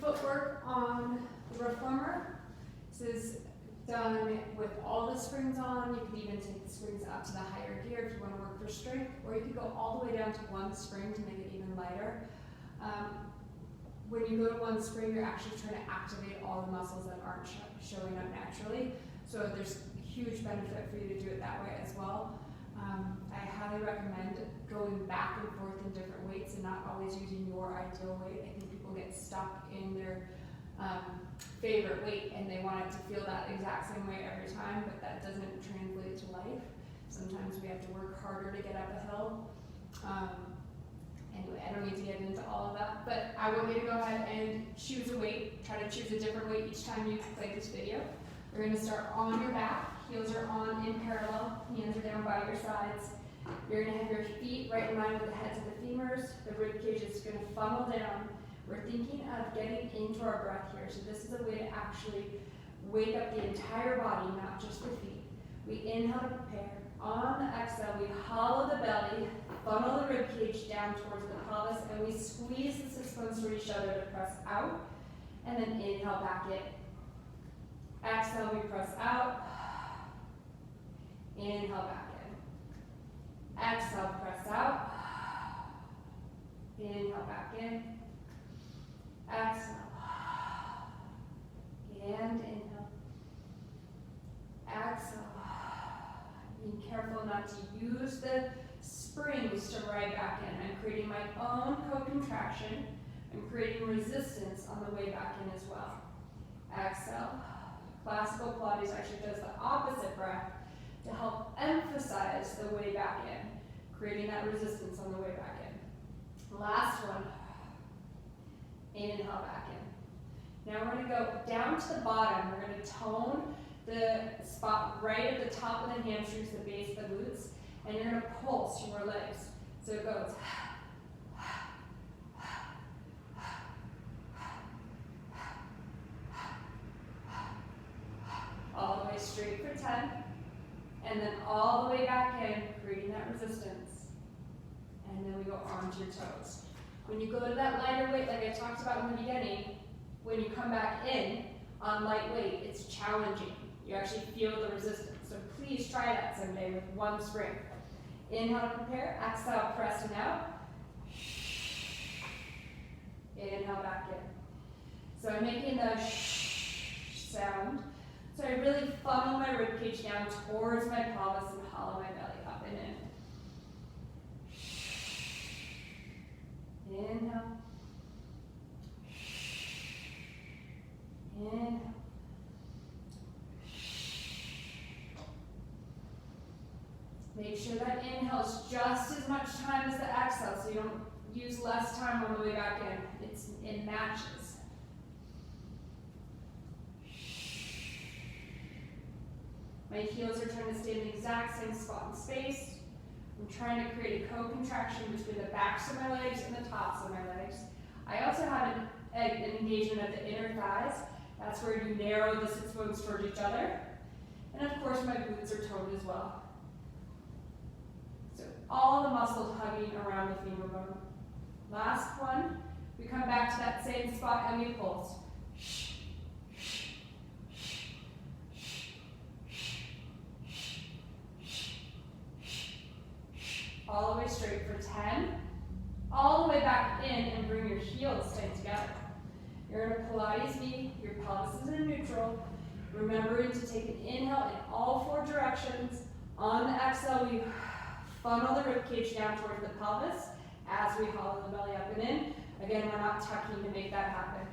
footwork on the reformer. This is done with all the springs on. You could even take the springs up to the higher gear if you want to work for strength, or you could go all the way down to one spring to make it even lighter. When you go to one spring, you're actually trying to activate all the muscles that aren't showing up naturally. So there's huge benefit for you to do it that way as well. I highly recommend going back and forth in different weights and not always using your ideal weight. I think people get stuck in their favorite weight and they want it to feel that exact same way every time, but that doesn't translate to life. Sometimes we have to work harder to get up a hill. Anyway, I don't need to get into all of that, but I want you to go ahead and choose a weight. Try to choose a different weight each time you play this video. We're going to start on your back. Heels are on in parallel. Hands are down by your sides. You're going to have your feet right in line with the heads of the femurs. The rib cage is going to funnel down. We're thinking of getting into our breath here. So this is a way to actually wake up the entire body, not just the feet. We inhale to prepare. On the exhale, we hollow the belly, funnel the rib cage down towards the pelvis, and we squeeze the sits bones toward each other to press out, and then inhale back in. Exhale, we press out. Inhale back in. Exhale, press out. Inhale back in. Exhale. And inhale. Exhale. Being careful not to use the springs to ride back in. I'm creating my own co-contraction. I'm creating resistance on the way back in as well. Exhale. Classical Pilates actually does the opposite breath to help emphasize the way back in, creating that resistance on the way back in. Last one. Inhale back in. Now we're going to go down to the bottom. We're going to tone the spot right at the top of the hamstrings, the base of the glutes, and you're going to pulse your legs. So it goes all the way straight for 10, and then all the way back in, creating that resistance. And then we go onto your toes. When you go to that lighter weight, like I talked about in the beginning, when you come back in on light weight, it's challenging. You actually feel the resistance. So please try that someday with one spring. Inhale to prepare. Exhale, pressing out. Inhale back in. So I'm making the sound. So I really funnel my rib cage down towards my pelvis and hollow my belly up and in. Inhale. Inhale. Make sure that inhale is just as much time as the exhale, so you don't use less time on the way back in. It matches. My heels are trying to stay in the exact same spot in space. I'm trying to create a co-contraction between the backs of my legs and the tops of my legs. I also have an engagement of the inner thighs. That's where you narrow the sits bones towards each other. And of course my glutes are toned as well. So all the muscles hugging around the femur bone. Last one, we come back to that same spot and we pulse. All the way straight for 10. All the way back in and bring your heels tight together. You're in a Pilates knee, your pelvis is in neutral. Remembering to take an inhale in all 4 directions. On the exhale, we funnel the rib cage down towards the pelvis as we hollow the belly up and in. Again, we're not tucking to make that happen.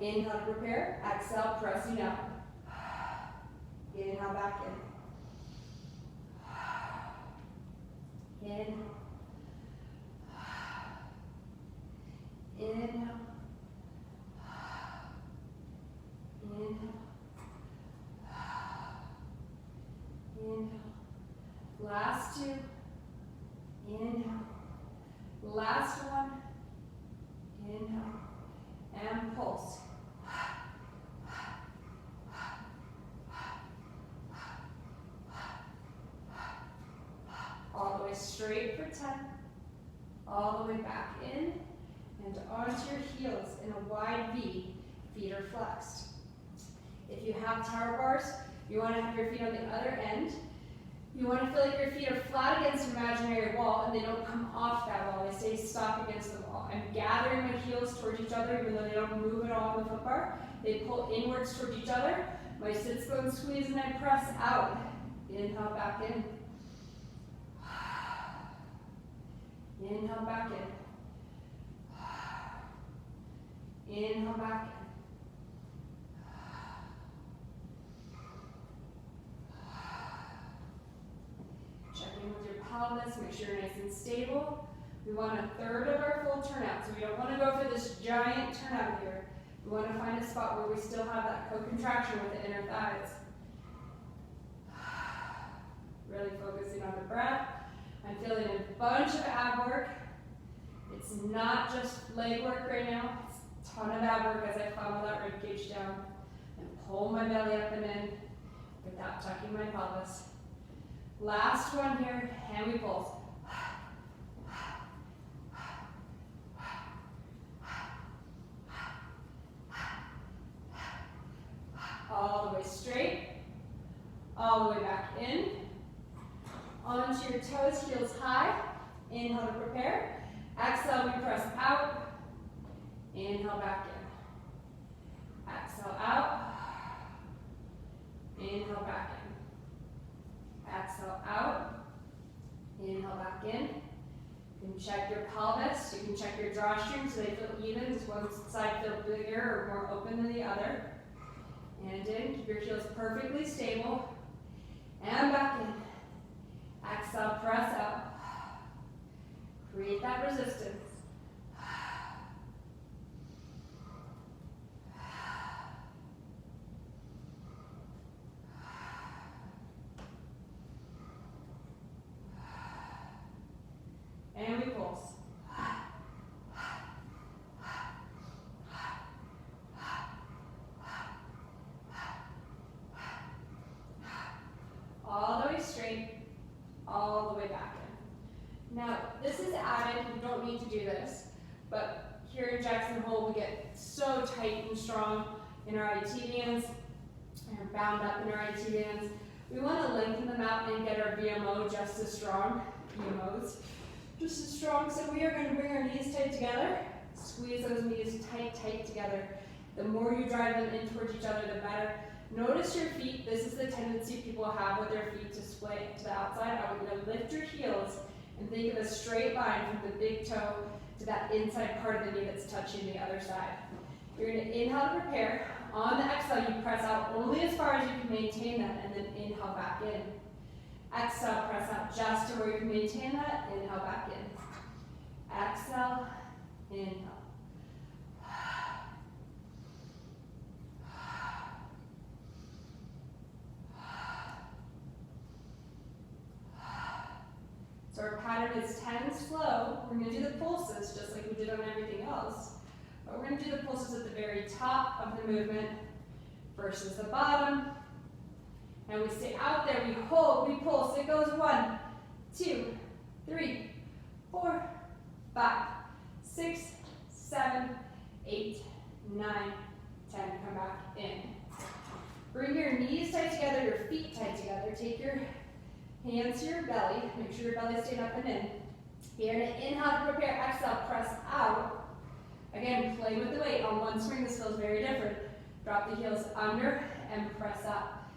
Inhale to prepare. Exhale, pressing up. Inhale back in. Inhale. Inhale. Inhale. Inhale. Last 2. Inhale. Last one. Inhale. And pulse. All the way straight for 10. All the way back in. and onto your heels in a wide V, feet are flexed. If you have tower bars, you want to have your feet on the other end. You want to feel like your feet are flat against an imaginary wall and they don't come off that wall, they stay stuck against the wall. I'm gathering my heels towards each other even though they don't move at all on the foot bar. They pull inwards towards each other. My sits bones squeeze and I press out. Inhale back in. Inhale back in. Inhale back in. Check in with your pelvis, make sure you're nice and stable. We want a third of our full turnout, so we don't want to go for this giant turnout here. We want to find a spot where we still have that co-contraction with the inner thighs. Really focusing on the breath. I'm feeling a bunch of ab work. It's not just leg work right now. It's a ton of ab work as I funnel that rib cage down and pull my belly up and in without tucking my pelvis. Last one here, and we pulse. All the way straight, all the way back in. Onto your toes, heels high. Inhale to prepare. Exhale, we press out. Inhale back in. Exhale out. Inhale back in. Exhale out. Inhale back in. You can check your pelvis. You can check your drawstrings so they feel even. Does one side feel bigger or more open than the other? And in. Keep your heels perfectly stable. And back in. Exhale, press out. Create that resistance. And we pulse. All the way straight, all the way back in. Now, this is added, you don't need to do this, but here in Jackson Hole, we get so tight and strong in our IT bands, and are bound up in our IT bands. We want to lengthen them out and get our VMO just as strong, VMOs, just as strong. So we are going to bring our knees tight together, squeeze those knees tight, tight together. The more you drive them in towards each other, the better. Notice your feet. This is the tendency people have with their feet to split to the outside. I want you to lift your heels and think of a straight line from the big toe to that inside part of the knee that's touching the other side. You're going to inhale to prepare. On the exhale, you press out only as far as you can maintain that, and then inhale back in. Exhale, press out just to where you can maintain that. Inhale back in. Exhale, inhale. So our pattern is 10 slow. We're going to do the pulses just like we did on everything else. But we're going to do the pulses at the very top of the movement versus the bottom. And we stay out there, we hold, we pulse. It goes 1, 2, 3, 4, 5, 6, 7, 8, 9, 10. Come back in. Bring your knees tight together, your feet tight together. Take your hands to your belly. Make sure your belly's staying up and in. You're going to inhale to prepare. Exhale, press out. Again, play with the weight. On one swing, this feels very different. Drop the heels under and press up.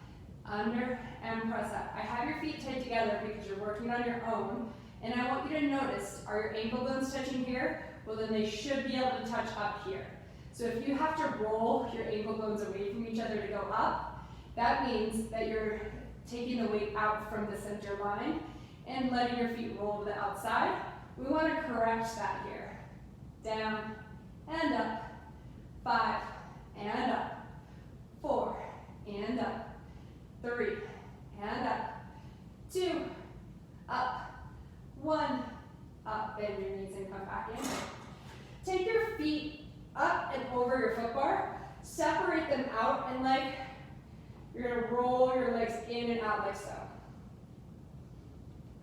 Under and press up. I have your feet tight together because you're working on your own. And I want you to notice, are your ankle bones touching here? Well, then they should be able to touch up here. So if you have to roll your ankle bones away from each other to go up, that means that you're taking the weight out from the center line and letting your feet roll to the outside. We want to correct that here. Down and up. 5 and up. 4 and up. 3 and up. 2 up. 1 up. Bend your knees and come back in. Take your feet up and over your foot bar. Separate them out and like you're going to roll your legs in and out like so.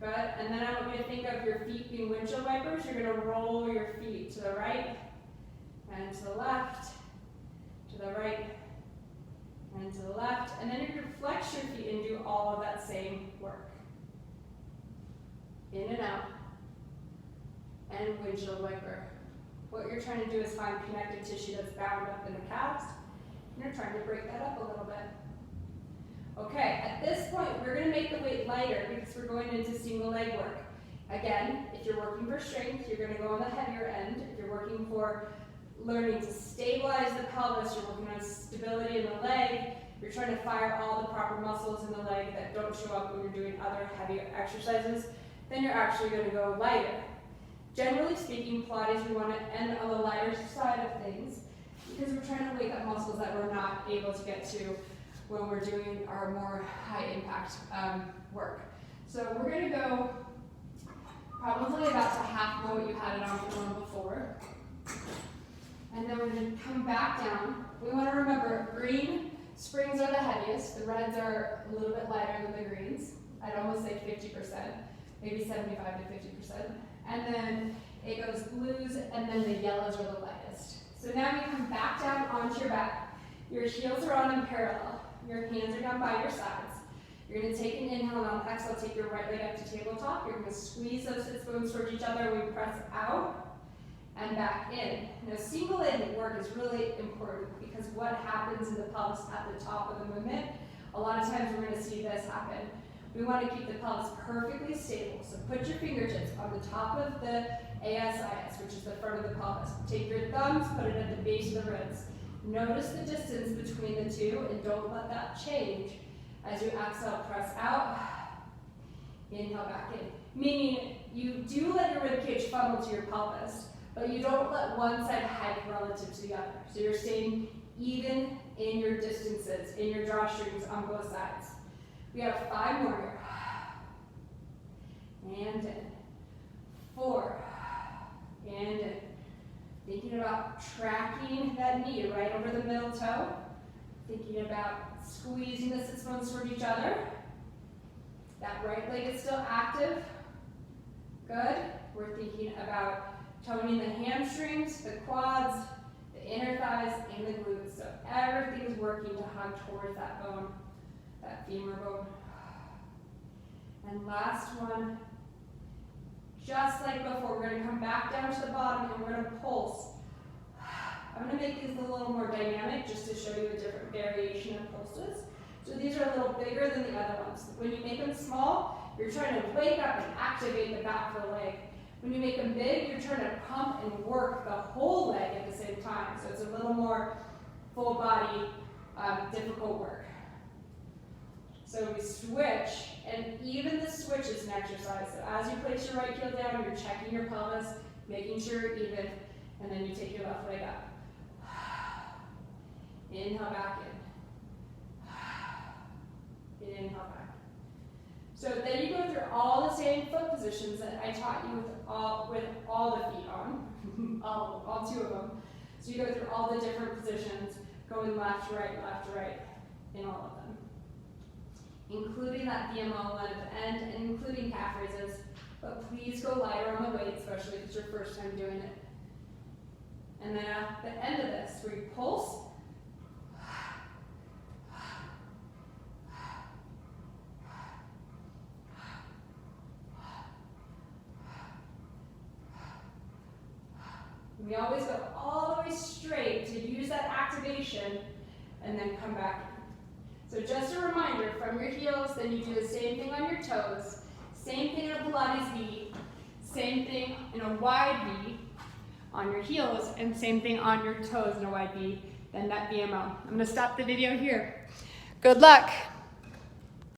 Good. And then I want you to think of your feet being windshield wipers. You're going to roll your feet to the right and to the left, to the right, and to the left. And then you're going to flex your feet and do all of that same work. In and out, and windshield wiper. What you're trying to do is find connective tissue that's bound up in the calves, and you're trying to break that up a little bit. Okay, at this point, we're going to make the weight lighter because we're going into single leg work. Again, if you're working for strength, you're going to go on the heavier end. If you're working for learning to stabilize the pelvis, you're working on stability in the leg, you're trying to fire all the proper muscles in the leg that don't show up when you're doing other heavier exercises, then you're actually going to go lighter. Generally speaking, Pilates, we want to end on the lighter side of things because we're trying to wake up muscles that we're not able to get to when we're doing our more high impact work. So we're going to go probably about to half of what you had it on for before. And then we're going to come back down. We want to remember green springs are the heaviest. The reds are a little bit lighter than the greens. I'd almost say 50%, maybe 75 to 50%. And then it goes blues, and then the yellows are the lightest. So now you come back down onto your back. Your heels are on in parallel. Your hands are down by your sides. You're going to take an inhale, and on exhale, take your right leg up to tabletop. You're going to squeeze those sits bones towards each other. We press out and back in. Now, single leg work is really important because what happens in the pelvis at the top of the movement, a lot of times we're going to see this happen. We want to keep the pelvis perfectly stable. So put your fingertips on the top of the ASIS, which is the front of the pelvis. Take your thumbs, put it at the base of the ribs. Notice the distance between the two and don't let that change. As you exhale, press out, inhale back in. Meaning you do let your ribcage funnel to your pelvis, but you don't let one side hike relative to the other. So you're staying even in your distances, in your drawstrings on both sides. We have 5 more here. And in. 4. And in. Thinking about tracking that knee right over the middle toe. Thinking about squeezing the sits bones toward each other. That right leg is still active. Good. We're thinking about toning the hamstrings, the quads, the inner thighs, and the glutes. So everything is working to hug towards that bone, that femur bone. And last one. Just like before, we're going to come back down to the bottom and we're going to pulse. I'm going to make these a little more dynamic just to show you a different variation of pulses. So these are a little bigger than the other ones. When you make them small, you're trying to wake up and activate the back of the leg. When you make them big, you're trying to pump and work the whole leg at the same time. So it's a little more full body, difficult work. So we switch, and even the switch is an exercise. So as you place your right heel down, you're checking your pelvis, making sure you're even, and then you take your left leg up. Inhale back in. Inhale back. So then you go through all the same foot positions that I taught you with all the feet on, all 2 of them. So you go through all the different positions, going left to right, in all of them. Including that VMO one at the end, and including calf raises, but please go lighter on the weight, especially if it's your first time doing it. And then at the end of this, where you pulse, we always go all the way straight to use that activation, and then come back in. So just a reminder, from your heels, then you do the same thing on your toes, same thing in a Pilates V, same thing in a wide V on your heels, and same thing on your toes in a wide V, then that VMO. I'm going to stop the video here. Good luck.